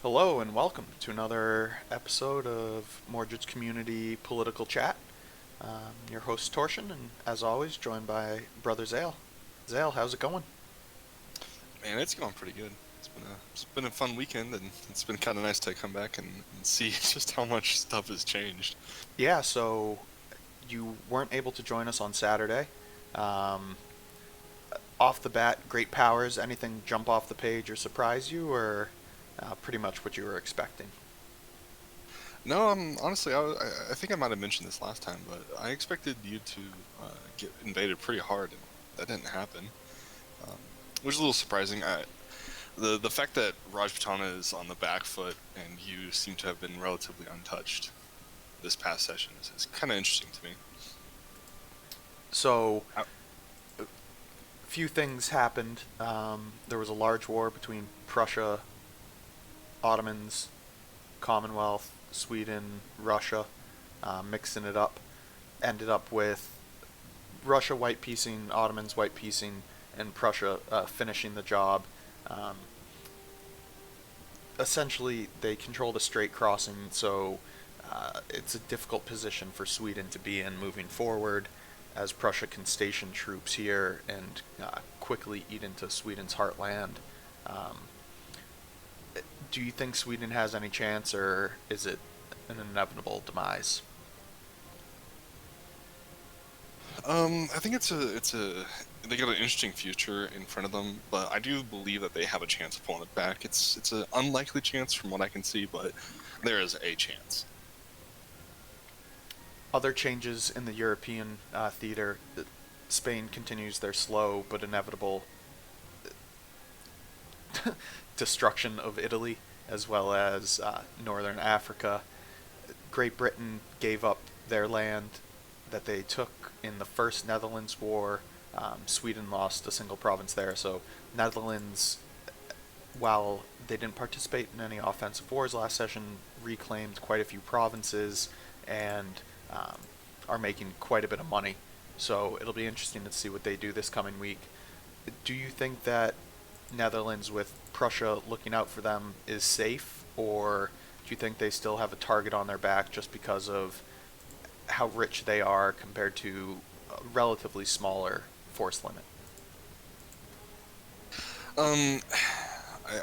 Hello and welcome to another episode of Mordred's Community Political Chat. Your host Torsion, and as always, joined by Brother Zale. Zale, how's it going? Man, it's going pretty good. It's been a fun weekend, and it's been kind of nice to come back and see just how much stuff has changed. Yeah, so you weren't able to join us on Saturday. Um, Off the bat, great powers. Anything jump off the page or surprise you, or pretty much what you were expecting? No, honestly, I think I might have mentioned this last time, but I expected you to get invaded pretty hard, and that didn't happen, um, which is a little surprising. The fact that Raj Patana is on the back foot and you seem to have been relatively untouched this past session is kind of interesting to me. So, few things happened. There was a large war between Prussia, Ottomans, Commonwealth, Sweden, Russia, mixing it up. Ended up with Russia white piecing, Ottomans white piecing, and Prussia finishing the job. Um, Essentially, they controlled a straight crossing, so it's a difficult position for Sweden to be in moving forward, as Prussia can station troops here and quickly eat into Sweden's heartland. Um, do you think Sweden has any chance, or is it an inevitable demise? I think they got an interesting future in front of them, but I do believe that they have a chance of pulling it back. It's an unlikely chance from what I can see, but there is a chance. Other changes in the European theater. Spain continues their slow but inevitable destruction of Italy, as well as northern Africa. Great Britain gave up their land that they took in the first Netherlands War. Sweden lost a single province there, so Netherlands, while they didn't participate in any offensive wars last session, reclaimed quite a few provinces and um, are making quite a bit of money. So it'll be interesting to see what they do this coming week. Do you think that Netherlands, with Prussia looking out for them, is safe, or do you think they still have a target on their back just because of how rich they are compared to a relatively smaller force limit? Um,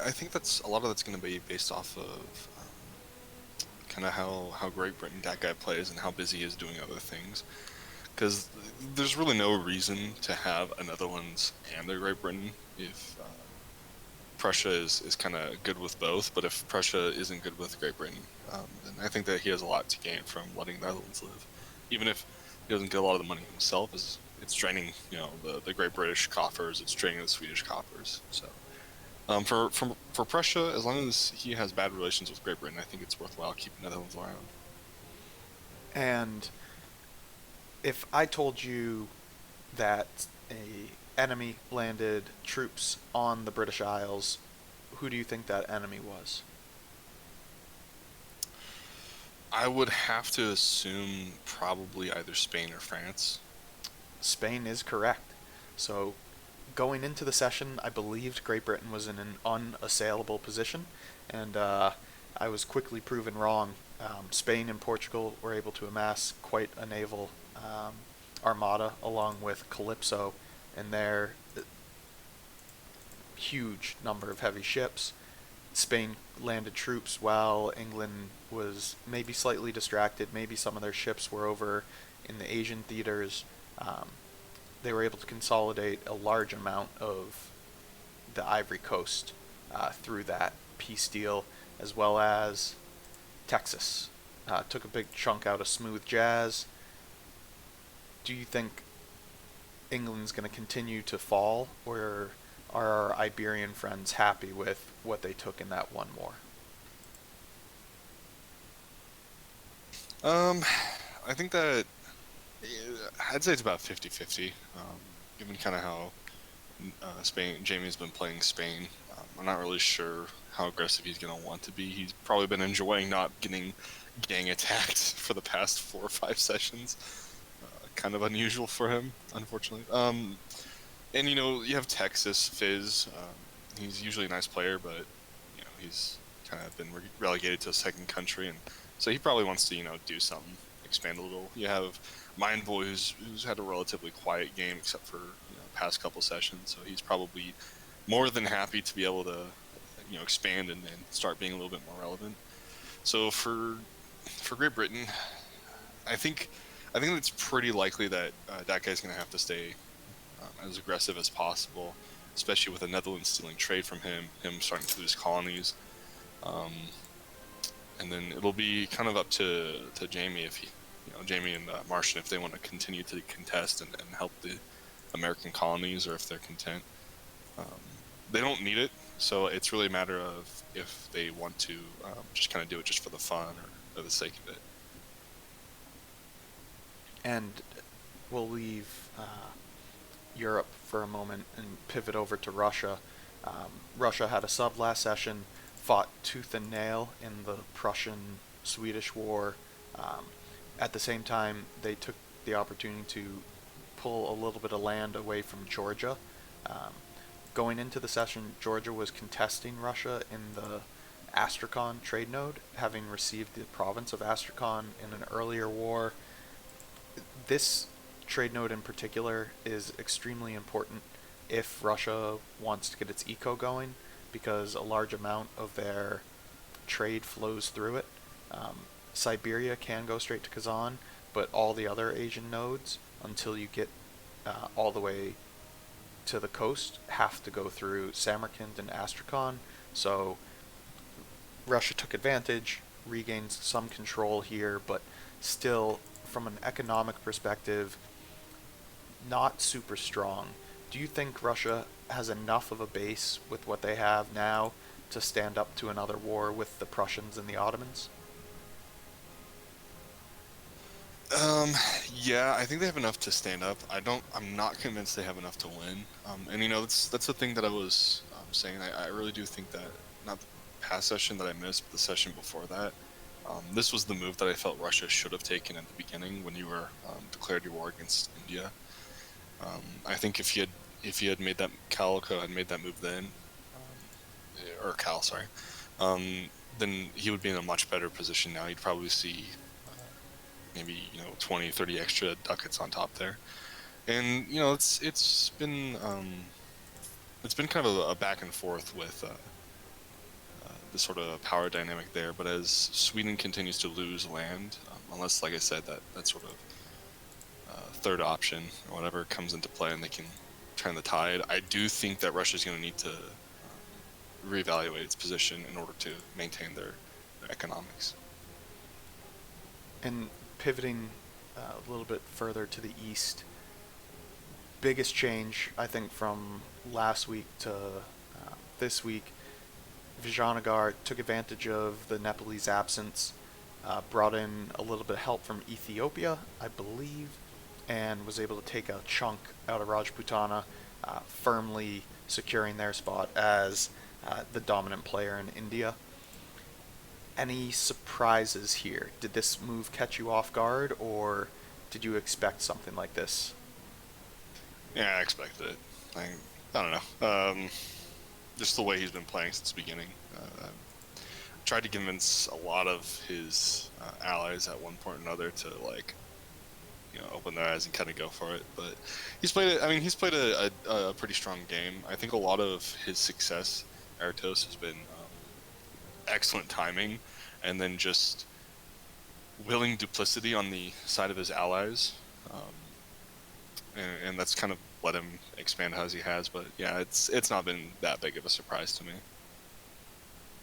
I think that's a lot of that's going to be based off of kind of how Great Britain that guy plays and how busy he is doing other things. Because there's really no reason to have a Netherlands and a Great Britain if Prussia is kind of good with both. But if Prussia isn't good with Great Britain, then I think that he has a lot to gain from letting the Netherlands live, even if he doesn't get a lot of the money himself. It's draining, the Great British coffers. It's draining the Swedish coffers. So. For Prussia, as long as he has bad relations with Great Britain, I think it's worthwhile keeping the Netherlands around. And if I told you that a enemy landed troops on the British Isles, who do you think that enemy was? I would have to assume probably either Spain or France. Spain is correct. So going into the session, I believed Great Britain was in an unassailable position, and I was quickly proven wrong. Spain and Portugal were able to amass quite a naval armada along with Calypso and their huge number of heavy ships. Spain landed troops while England was maybe slightly distracted. Maybe some of their ships were over in the Asian theaters. Um, they were able to consolidate a large amount of the Ivory Coast through that peace deal, as well as Texas. Took a big chunk out of smooth jazz. Do you think England's going to continue to fall, or are our Iberian friends happy with what they took in that one war? Um, I think that I'd say it's about 50-50, given kind of how Jamie's been playing Spain. I'm not really sure how aggressive he's going to want to be. He's probably been enjoying not getting gang attacked for the past 4 or 5 sessions. Kind of unusual for him, unfortunately. And you have Texas Fizz. He's usually a nice player, but he's kind of been relegated to a second country, and so he probably wants to do something, expand a little. You have Mind Boy, who's had a relatively quiet game except for past couple sessions, so he's probably more than happy to be able to expand and start being a little bit more relevant. So for Great Britain, I think it's pretty likely that that guy's going to have to stay as aggressive as possible, especially with the Netherlands stealing trade from him starting to lose colonies. Um, and then it'll be kind of up to Jamie if Jamie and Martian, if they want to continue to contest and help the American colonies, or if they're content. Um, they don't need it, so it's really a matter of if they want to just kind of do it just for the fun or the sake of it. And we'll leave Europe for a moment and pivot over to Russia. Russia had a sub last session, fought tooth and nail in the Prussian-Swedish War. At the same time, they took the opportunity to pull a little bit of land away from Georgia. Um, Going into the session, Georgia was contesting Russia in the Astrakhan trade node, having received the province of Astrakhan in an earlier war. This trade node in particular is extremely important if Russia wants to get its eco going, because a large amount of their trade flows through it. Siberia can go straight to Kazan, but all the other Asian nodes, until you get all the way to the coast, have to go through Samarkand and Astrakhan. So Russia took advantage, regained some control here, but still, from an economic perspective, not super strong. Do you think Russia has enough of a base with what they have now to stand up to another war with the Prussians and the Ottomans? Yeah, I think they have enough to stand up. I'm not convinced they have enough to win. And that's the thing that I was saying. I really do think that, not the past session that I missed, but the session before that, this was the move that I felt Russia should have taken at the beginning when you were declared your war against India. I think if you had made that Calico had made that move then, or Cal, sorry, then he would be in a much better position now. You'd probably see maybe 20, 30 extra ducats on top there, and it's been kind of a back and forth with the sort of power dynamic there. But as Sweden continues to lose land, unless, like I said, that sort of third option or whatever comes into play and they can turn the tide, I do think that Russia's going to need to reevaluate its position in order to maintain their economics. And pivoting a little bit further to the east, biggest change, I think, from last week to this week, Vijayanagar took advantage of the Nepalese absence, brought in a little bit of help from Ethiopia, I believe, and was able to take a chunk out of Rajputana, firmly securing their spot as the dominant player in India. Any surprises here? Did this move catch you off guard, or did you expect something like this? Yeah, I expected it. I don't know. Just the way he's been playing since the beginning. I tried to convince a lot of his allies at one point or another to open their eyes and kind of go for it. But he's played it. I mean, he's played a pretty strong game. I think a lot of his success, Aratos, has been excellent timing, and then just willing duplicity on the side of his allies, and that's kind of let him expand as he has. But yeah, it's not been that big of a surprise to me.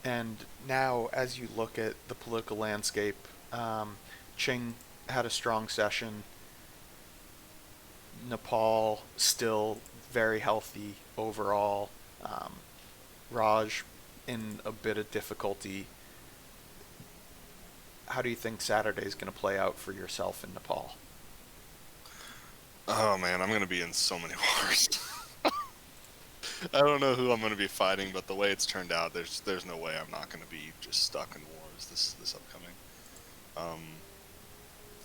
And now, as you look at the political landscape, Qing had a strong session. Nepal still very healthy overall. Raj in a bit of difficulty. How do you think Saturday is going to play out for yourself in Nepal? Oh man, I'm gonna be in so many wars. I don't know who I'm gonna be fighting, but the way it's turned out, there's no way I'm not gonna be just stuck in wars this upcoming. Um,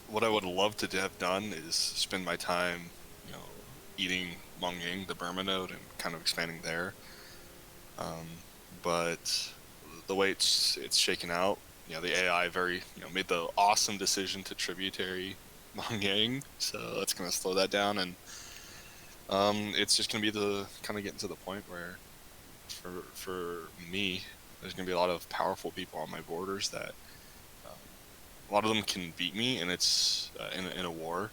what I would love to have done is spend my time, eating Mongying, the Burma node, and kind of expanding there. But the way it's shaken out, the AI made the awesome decision to tributary Mongang, so that's gonna slow that down, and it's just gonna be the kind of getting to the point where for me, there's gonna be a lot of powerful people on my borders that um, a lot of them can beat me, and it's in a war,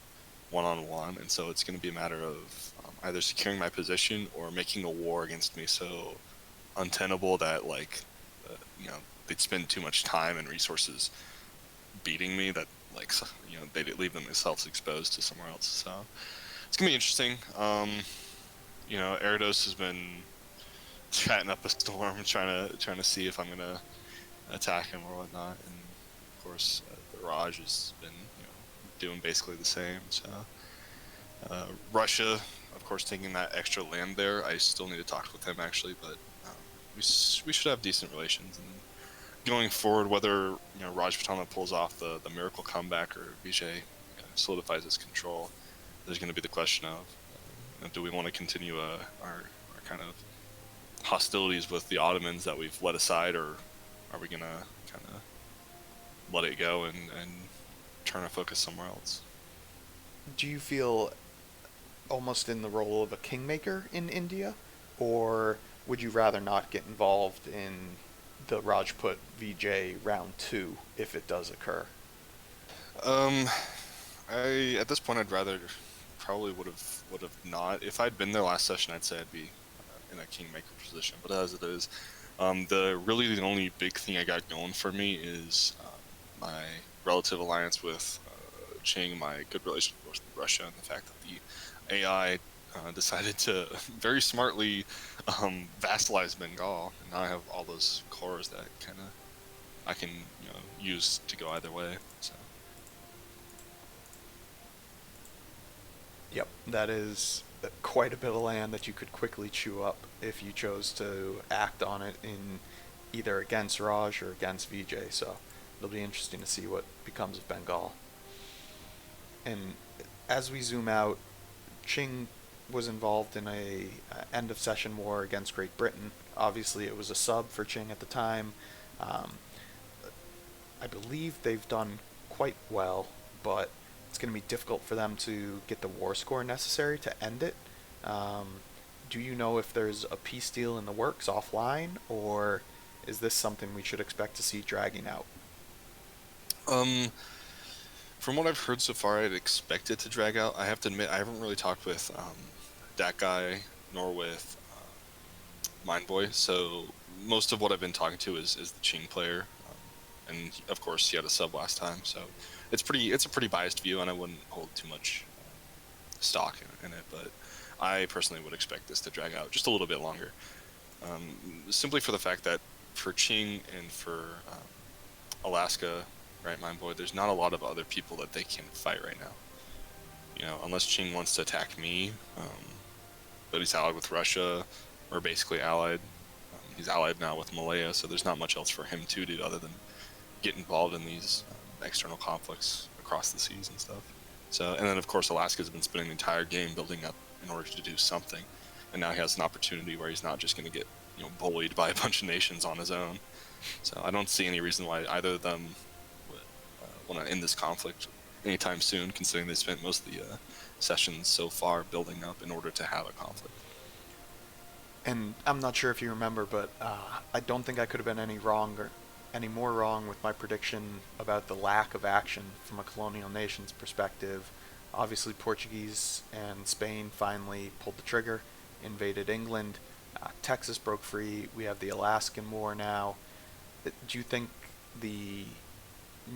1-on-1, and so it's gonna be a matter of either securing my position or making a war against me so untenable that uh, you know they'd spend too much time and resources beating me that they'd leave themselves exposed to somewhere else. So it's gonna be interesting. Eridos has been chatting up a storm, trying to see if I'm gonna attack him or whatnot, and of course the Raj has been doing basically the same. So Russia, of course, taking that extra land there. I still need to talk with him actually, but we should have decent relations. And going forward, whether Raj Patama pulls off the miracle comeback or Vijay solidifies his control, there's going to be the question of do we want to continue our kind of hostilities with the Ottomans that we've let aside, or are we going to kind of let it go and turn our focus somewhere else? Do you feel almost in the role of a kingmaker in India, or would you rather not get involved in the Rajput VJ round two if it does occur? Um, I at this point I'd rather probably would have not. If I'd been there last session, I'd say I'd be in a kingmaker position. But as it is, the only big thing I got going for me is my relative alliance with Qing, my good relationship with Russia, and the fact that the AI decided to very smartly vassalize Bengal, and now I have all those cores that kind of I can use to go either way. So Yep, that is quite a bit of land that you could quickly chew up if you chose to act on it in either against Raj or against VJ. So it'll be interesting to see what becomes of Bengal. And as we zoom out, Qing was involved in a end of session war against Great Britain. Obviously, it was a sub for Qing at the time. Um, I believe they've done quite well, but it's going to be difficult for them to get the war score necessary to end it. Um, do you know if there's a peace deal in the works offline, or is this something we should expect to see dragging out? um, from what I've heard so far, I'd expect it to drag out. I have to admit, I haven't really talked with that guy nor with Mindboy, so most of what I've been talking to is the Qing player, and of course he had a sub last time, so it's a pretty biased view, and I wouldn't hold too much stock in it. But I personally would expect this to drag out just a little bit longer, simply for the fact that for Qing and for Alaska, right, Mindboy, there's not a lot of other people that they can fight right now. Unless Qing wants to attack me, but he's allied with Russia, or basically allied. He's allied now with Malaya, so there's not much else for him to do other than get involved in these external conflicts across the seas and stuff. So, and then of course Alaska's been spending the entire game building up in order to do something, and now he has an opportunity where he's not just going to get bullied by a bunch of nations on his own. So I don't see any reason why either of them want to end this conflict anytime soon, considering they spent most of the sessions so far building up in order to have a conflict. And I'm not sure if you remember, but I don't think I could have been any more wrong with my prediction about the lack of action from a colonial nation's perspective. Obviously, Portuguese and Spain finally pulled the trigger, invaded England. Texas broke free. We have the Alaskan War now. Do you think the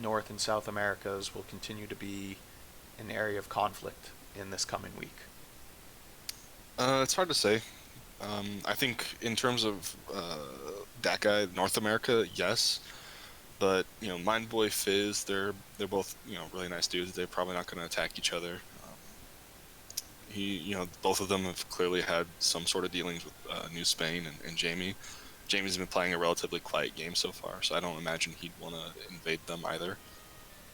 North and South Americas will continue to be an area of conflict in this coming week? It's hard to say. I think in terms of that guy, North America, yes. But Mindboy, Fizz, they're both really nice dudes. They're probably not going to attack each other. Both of them have clearly had some sort of dealings with New Spain and Jamie. Jamie's been playing a relatively quiet game so far, so I don't imagine he'd want to invade them either.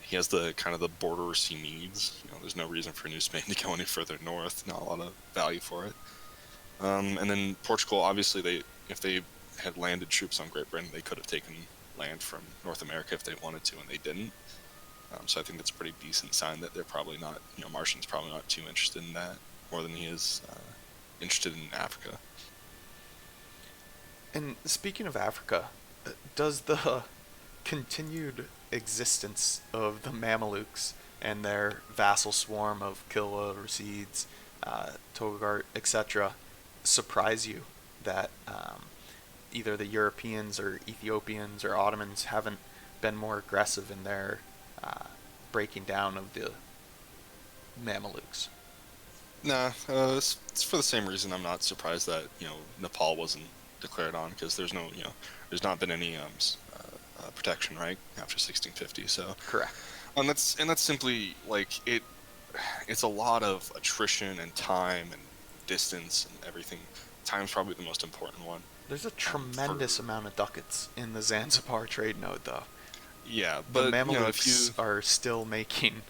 He has the kind of the borders he needs. There's no reason for New Spain to go any further north. Not a lot of value for it. And then Portugal, obviously, if they had landed troops on Great Britain, they could have taken land from North America if they wanted to, and they didn't. So I think that's a pretty decent sign that they're probably not, Martian's probably not too interested in that more than he is interested in Africa. And speaking of Africa, does the continued existence of the Mamelukes and their vassal swarm of Kilwa, Rasids, Togart, etc., surprise you that either the Europeans or Ethiopians or Ottomans haven't been more aggressive in their breaking down of the Mamelukes? Nah, it's for the same reason I'm not surprised that Nepal wasn't declared on, because there's not been any protection right after 1650. So Correct. that's simply like it. It's a lot of attrition and time and distance and everything. Time's probably the most important one. There's a tremendous amount of ducats in the Zanzibar trade node, though. Yeah, The but if you Mamelukes are still making.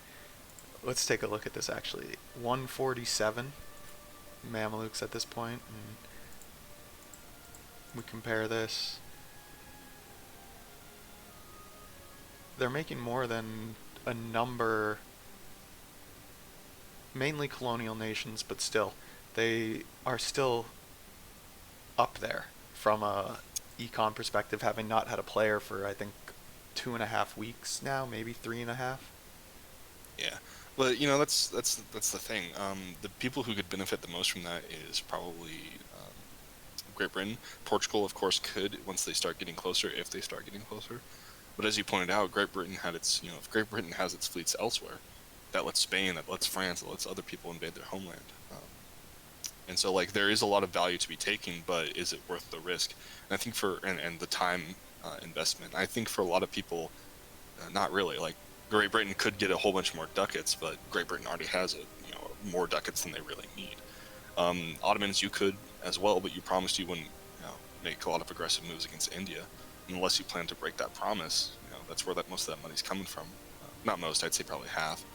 Let's take a look at this actually. 147 Mamelukes at this point, and we compare this. They're making more than a number, mainly colonial nations, but still, they are still up there from a econ perspective, having not had a player for I think 2.5 weeks now, maybe 3.5. Yeah, but that's the thing. The people who could benefit the most from that is probably Great Britain. Portugal, of course, could once they start getting closer, if they start getting closer. But as you pointed out, Great Britain had its, if Great Britain has its fleets elsewhere, that lets Spain, that lets France, that lets other people invade their homeland. And so, like, there is a lot of value to be taken, but is it worth the risk? And I think and the time investment, I think for a lot of people, not really. Like, Great Britain could get a whole bunch more ducats, but Great Britain already has more ducats than they really need. Ottomans, you could as well, but you promised you wouldn't make a lot of aggressive moves against India, unless you plan to break that promise. That's where most of that money's coming from. Not most, I'd say probably half.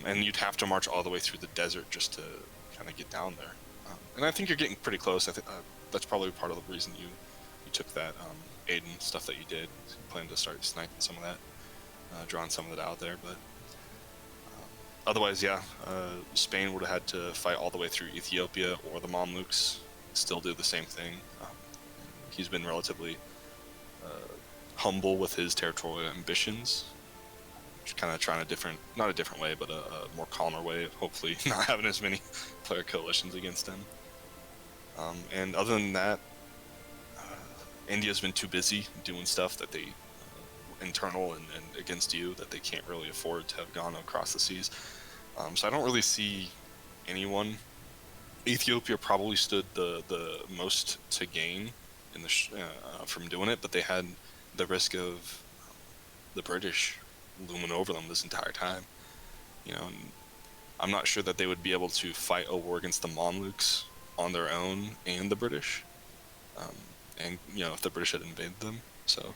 And you'd have to march all the way through the desert just to kind of get down there. And I think you're getting pretty close. I think that's probably part of the reason you took that Aden stuff that you did. You plan to start sniping some of that, drawing some of it out there. But otherwise, yeah, Spain would have had to fight all the way through Ethiopia, or the Mamluks still do the same thing. He's been relatively humble with his territorial ambitions, just kind of trying not a different way, but a more calmer way of hopefully not having as many player coalitions against him. And other than that, India's been too busy doing stuff that they internal and against you, that they can't really afford to have gone across the seas. So I don't really see anyone. Ethiopia probably stood the most to gain in from doing it, but they had the risk of the British looming over them this entire time. And I'm not sure that they would be able to fight a war against the Mamluks on their own and the British. And if the British had invaded them. So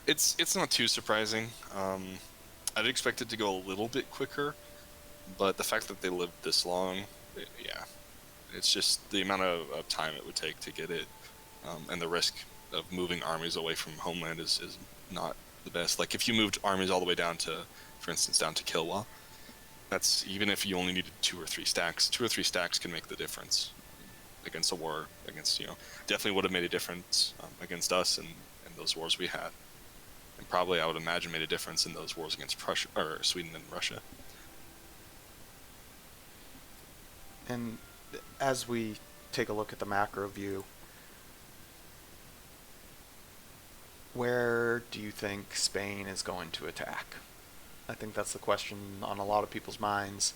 it's not too surprising. I'd expect it to go a little bit quicker, but the fact that they lived this long, it's just the amount of time it would take to get it, and the risk of moving armies away from homeland is not the best. Like, if you moved armies all the way down to, for instance, down to Kilwa, that's even if you only needed 2 or 3 stacks. 2 or 3 stacks can make the difference against a war. Against definitely would have made a difference against us and those wars we had, and probably I would imagine made a difference in those wars against Prussia or Sweden and Russia. And as we take a look at the macro view, where do you think Spain is going to attack? I think that's the question on a lot of people's minds.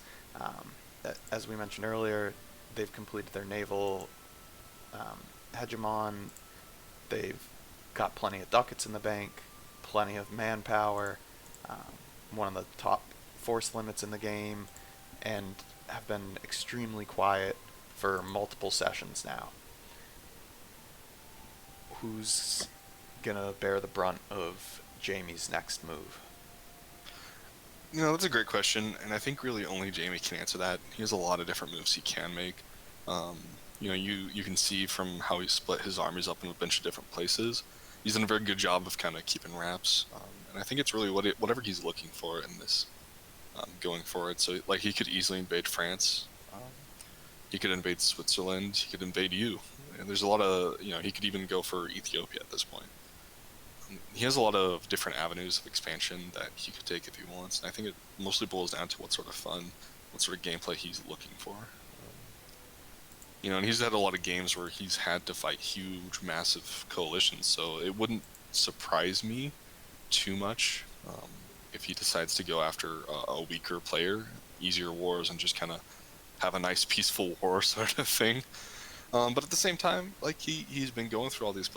As we mentioned earlier, they've completed their naval hegemon. They've got plenty of ducats in the bank, plenty of manpower, one of the top force limits in the game, and have been extremely quiet for multiple sessions now. Who's gonna bear the brunt of Jamie's next move? That's a great question, and I think really only Jamie can answer that. He has a lot of different moves he can make. you can see from how he split his armies up in a bunch of different places. He's done a very good job of kind of keeping wraps, and I think it's really whatever he's looking for in this going forward. So like he could easily invade France, he could invade Switzerland, he could invade you. And there's a lot of he could even go for Ethiopia at this point. He has a lot of different avenues of expansion that he could take if he wants, and I think it mostly boils down to what sort of fun, what sort of gameplay he's looking for. And he's had a lot of games where he's had to fight huge, massive coalitions, so it wouldn't surprise me too much if he decides to go after a weaker player, easier wars, and just kind of have a nice peaceful war sort of thing. But at the same time, like he's been going through all these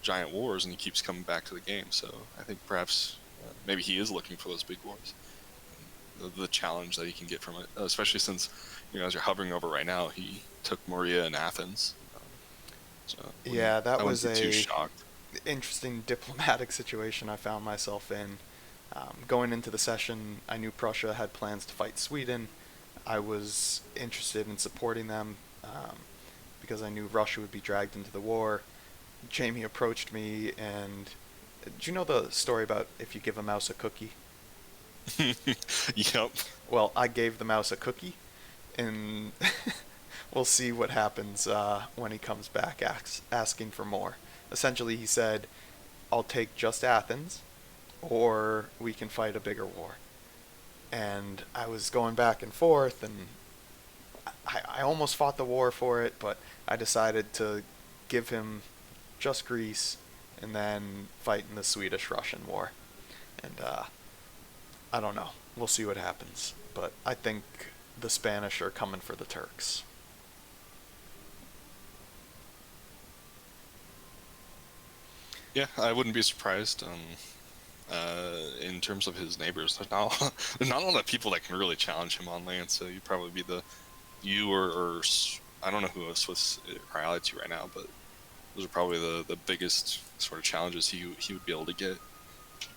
giant wars, and he keeps coming back to the game. So I think perhaps maybe he is looking for those big wars, the challenge that he can get from it, especially since as you're hovering over right now, he took Moria and Athens. So Yeah, that I wouldn't was be too a shocked. interesting diplomatic situation I found myself in. Going into the session, I knew Prussia had plans to fight Sweden. I was interested in supporting them because I knew Russia would be dragged into the war. Jamie approached me, and do you know the story about if you give a mouse a cookie? Yep. Well, I gave the mouse a cookie, and we'll see what happens when he comes back asking for more. Essentially, he said, I'll take just Athens, or we can fight a bigger war. And I was going back and forth, and I almost fought the war for it, but I decided to give him just Greece and then fight in the Swedish-Russian war. And I don't know. We'll see what happens. But I think the Spanish are coming for the Turks. Yeah, I wouldn't be surprised. In terms of his neighbors, there's not a lot of people that can really challenge him on land. So you'd probably be or I don't know who a Swiss are allied to right now, but those are probably the biggest sort of challenges he would be able to get.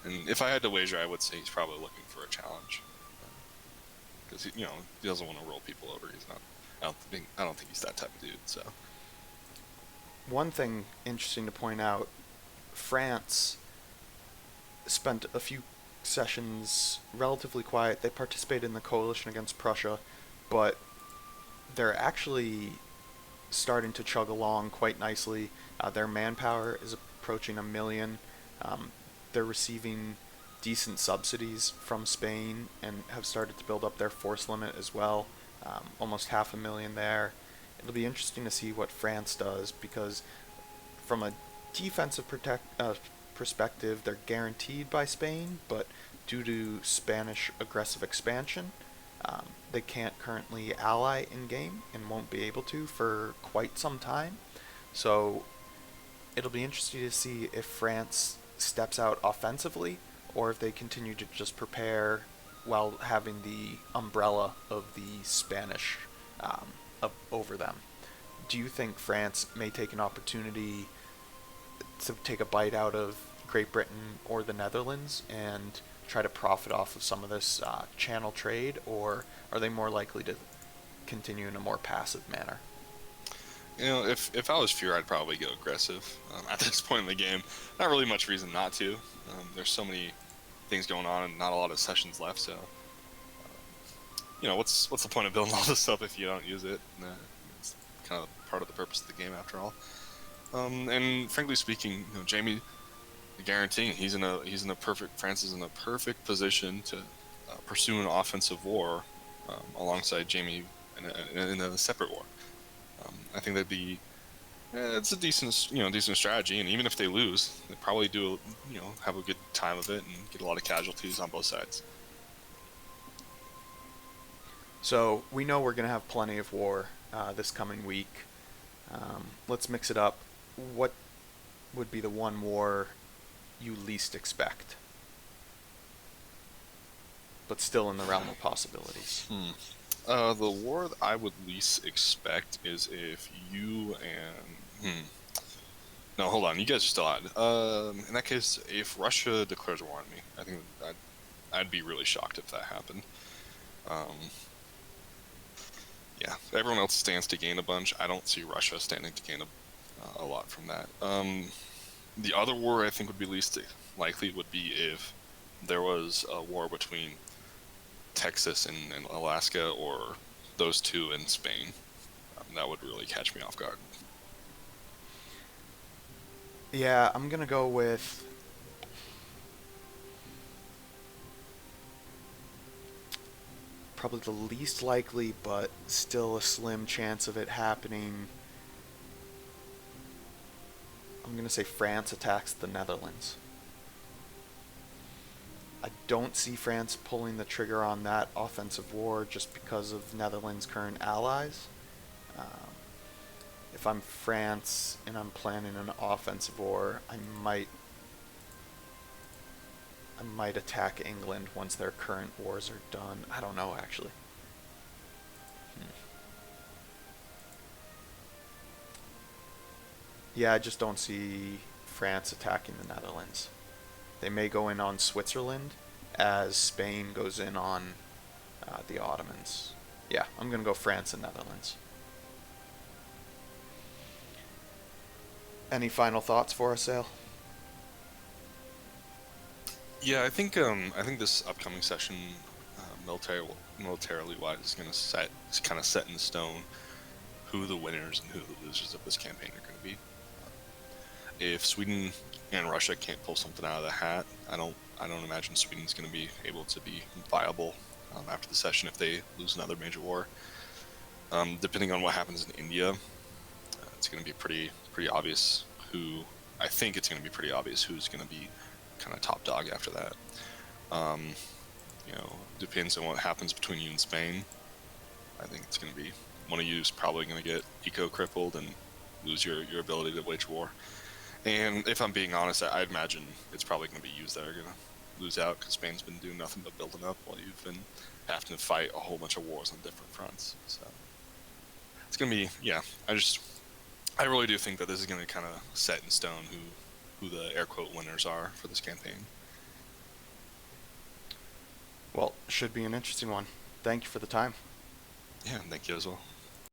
And if I had to wager, I would say he's probably looking for a challenge because he doesn't want to roll people over. He's not. I don't think he's that type of dude. So One thing interesting to point out, France spent a few sessions relatively quiet. They participated in the coalition against Prussia, but they're actually starting to chug along quite nicely. Their manpower is approaching 1 million. They're receiving decent subsidies from Spain and have started to build up their force limit as well. Almost 500,000 there. It'll be interesting to see what France does because from a defensive perspective, they're guaranteed by Spain, but due to Spanish aggressive expansion, they can't currently ally in game and won't be able to for quite some time. So it'll be interesting to see if France steps out offensively or if they continue to just prepare while having the umbrella of the Spanish over them. Do you think France may take an opportunity to take a bite out of Great Britain or the Netherlands and try to profit off of some of this channel trade, or are they more likely to continue in a more passive manner? if I was Fuhrer, I'd probably go aggressive at this point in the game. Not really much reason not to. There's so many things going on and not a lot of sessions left, so what's the point of building all this stuff if you don't use it? It's kind of part of the purpose of the game after all. And frankly speaking, Jamie guaranteeing France is in a perfect position to pursue an offensive war alongside Jamie in a separate war. I think that'd be it's a decent strategy, and even if they lose, they probably do have a good time of it and get a lot of casualties on both sides. So we know we're going to have plenty of war this coming week. Let's mix it up. What would be the one war you least expect, but still in the realm of possibilities? The war that I would least expect is if you and no, hold on, you guys are still on. In that case, if Russia declares war on me, I think I'd be really shocked if that happened. Yeah, everyone else stands to gain a bunch. I don't see Russia standing to gain a lot from that. The other war I think would be least likely would be if there was a war between Texas and Alaska, or those two in Spain. That would really catch me off guard. Yeah, I'm gonna go with probably the least likely, but still a slim chance of it happening. I'm gonna say France attacks the Netherlands. I don't see France pulling the trigger on that offensive war just because of Netherlands' current allies. Um, if I'm France and I'm planning an offensive war, I might attack England once their current wars are done. I don't know actually. Hmm. Yeah, I just don't see France attacking the Netherlands. They may go in on Switzerland as Spain goes in on the Ottomans. Yeah, I'm gonna go France and Netherlands. Any final thoughts for us, Sale? Yeah, I think this upcoming session, militarily wise, is going to kind of set in stone who the winners and who the losers of this campaign are going to be. If Sweden and Russia can't pull something out of the hat, I don't imagine Sweden's going to be able to be viable after the session if they lose another major war. Depending on what happens in India, it's going to be pretty obvious who. I think it's going to be pretty obvious who's going to be kind of top dog after that. Um, Depends on what happens between you and Spain. I think it's going to be one of you is probably going to get eco crippled and lose your ability to wage war. And if I'm being honest, I'd imagine it's probably going to be you that are going to lose out because Spain's been doing nothing but building up while you've been having to fight a whole bunch of wars on different fronts. So it's going to be, yeah. I really do think that this is going to kind of set in stone who the air quote winners are for this campaign. Well, should be an interesting one. Thank you for the time. Yeah, thank you as well.